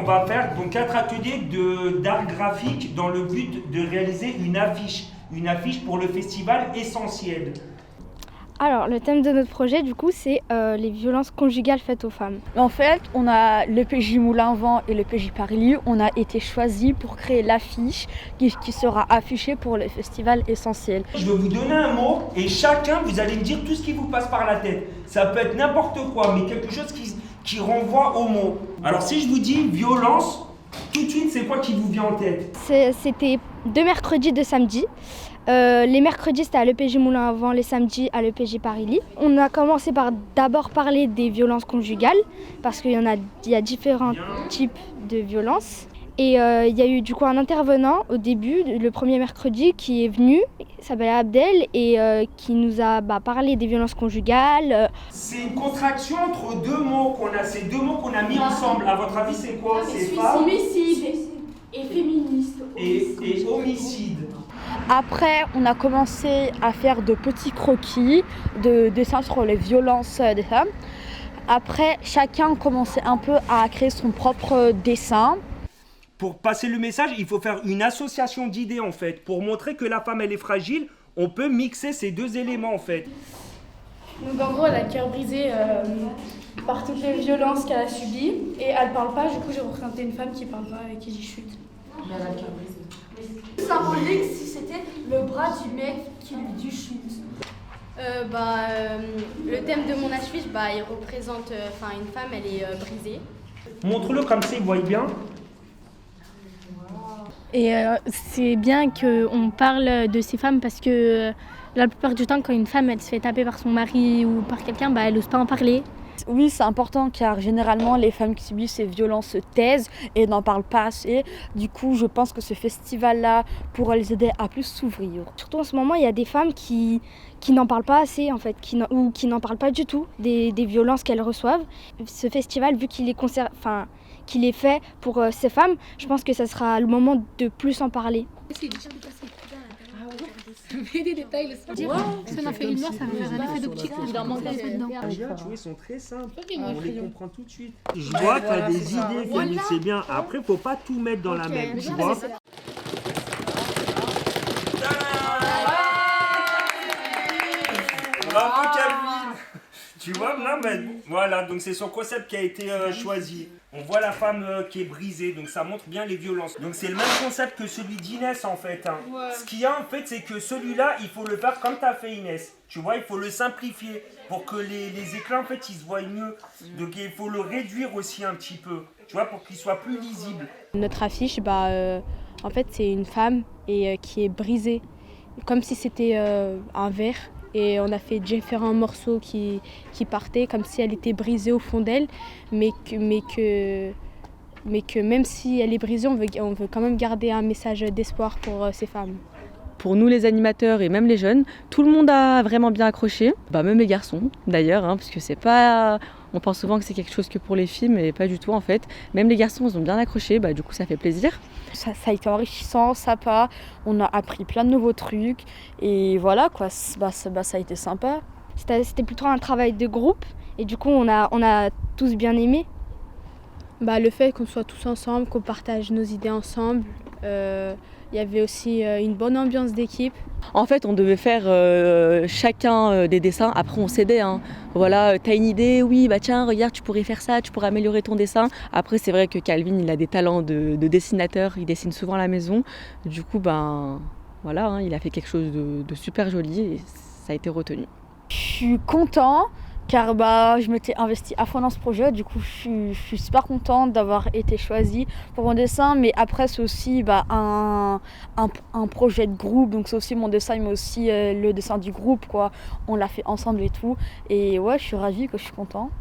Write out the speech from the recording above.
va faire donc 4 ateliers d'art graphique dans le but de réaliser une affiche pour le festival Essentiel. Alors, le thème de notre projet, du coup, c'est les violences conjugales faites aux femmes. En fait, on a le PJ Moulin-Vent et le PJ Paris. On a été choisis pour créer l'affiche qui sera affichée pour le festival Essentiel. Je vais vous donner un mot et chacun, vous allez me dire tout ce qui vous passe par la tête. Ça peut être n'importe quoi, mais quelque chose qui renvoie au mot. Alors, si je vous dis violence, tout de suite, c'est quoi qui vous vient en tête? C'était 2 mercredis, 2 samedis. Les mercredis, c'était à l'EPJ Moulin à Vent, les samedis à l'EPJ Paris. On a commencé par d'abord parler des violences conjugales, parce qu'il y a différents types de violences. Et il y a eu du coup un intervenant au début, le premier mercredi, qui est venu, il s'appelle Abdel, et qui nous a parlé des violences conjugales. C'est une contraction entre 2 mots qu'on a, ces 2 mots qu'on a mis ensemble. À votre avis, c'est quoi? C'est femme Homicide et féministe. Et homicide. Après, on a commencé à faire de petits croquis, de dessins sur les violences des femmes. Après, chacun commençait un peu à créer son propre dessin. Pour passer le message, il faut faire une association d'idées en fait. Pour montrer que la femme elle est fragile, on peut mixer ces 2 éléments en fait. Donc en gros, elle a le cœur brisé par toutes les violences qu'elle a subies et elle parle pas. Du coup, j'ai représenté une femme qui parle pas et qui dit chute. Mais elle a le cœur brisé. Symbolique si c'était le bras du mec qui lui dit chute. Le thème de mon affiche, il représente une femme, elle est brisée. Montre-le comme ça, ils voient bien. Et c'est bien qu'on parle de ces femmes parce que la plupart du temps, quand une femme elle se fait taper par son mari ou par quelqu'un, elle n'ose pas en parler. Oui, c'est important car généralement les femmes qui subissent ces violences se taisent et n'en parlent pas assez. Du coup, je pense que ce festival-là pourra les aider à plus s'ouvrir. Surtout en ce moment, il y a des femmes qui n'en parlent pas assez en fait, ou qui n'en parlent pas du tout des violences qu'elles reçoivent. Ce festival, vu qu'il est fait pour ces femmes, je pense que ça sera le moment de plus en parler. Des détails, si on en fait une noire, ça va faire un effet d'optique. Il en manque un peu dedans. Tu vois, ils sont très simples. On les comprend tout de suite. Je vois que tu as des idées, Camille, c'est bien. Après, faut pas tout mettre dans la même, tu vois. Bravo, Calvin. Tu vois, là, voilà, donc c'est son concept qui a été choisi. On voit la femme qui est brisée, donc ça montre bien les violences. Donc c'est le même concept que celui d'Inès en fait. Ouais. Ce qu'il y a en fait, c'est que celui-là, il faut le faire comme tu as fait Inès. Tu vois, il faut le simplifier pour que les éclats en fait, ils se voient mieux. Donc il faut le réduire aussi un petit peu, tu vois, pour qu'il soit plus lisible. Notre affiche, en fait, c'est une femme qui est brisée, comme si c'était un verre. Et on a fait différents morceaux qui partaient comme si elle était brisée au fond d'elle, mais que même si elle est brisée, on veut quand même garder un message d'espoir pour ces femmes. Pour nous les animateurs et même les jeunes, tout le monde a vraiment bien accroché, même les garçons d'ailleurs, parce que c'est pas... On pense souvent que c'est quelque chose que pour les filles, mais pas du tout en fait. Même les garçons, ils ont bien accroché, du coup ça fait plaisir. Ça a été enrichissant, sympa, on a appris plein de nouveaux trucs et voilà quoi, ça a été sympa. C'était plutôt un travail de groupe et du coup on a tous bien aimé. Le fait qu'on soit tous ensemble, qu'on partage nos idées ensemble, il y avait aussi une bonne ambiance d'équipe. En fait, on devait faire chacun des dessins. Après, on s'aidait. Voilà, t'as une idée? Oui, tiens, regarde, tu pourrais faire ça, tu pourrais améliorer ton dessin. Après, c'est vrai que Calvin, il a des talents de dessinateur. Il dessine souvent à la maison. Du coup, voilà, il a fait quelque chose de super joli et ça a été retenu. Je suis content. Car je m'étais investie à fond dans ce projet, du coup je suis super contente d'avoir été choisie pour mon dessin, mais après c'est aussi un projet de groupe, donc c'est aussi mon dessin mais aussi le dessin du groupe quoi. On l'a fait ensemble et tout, et ouais je suis ravie, je suis contente.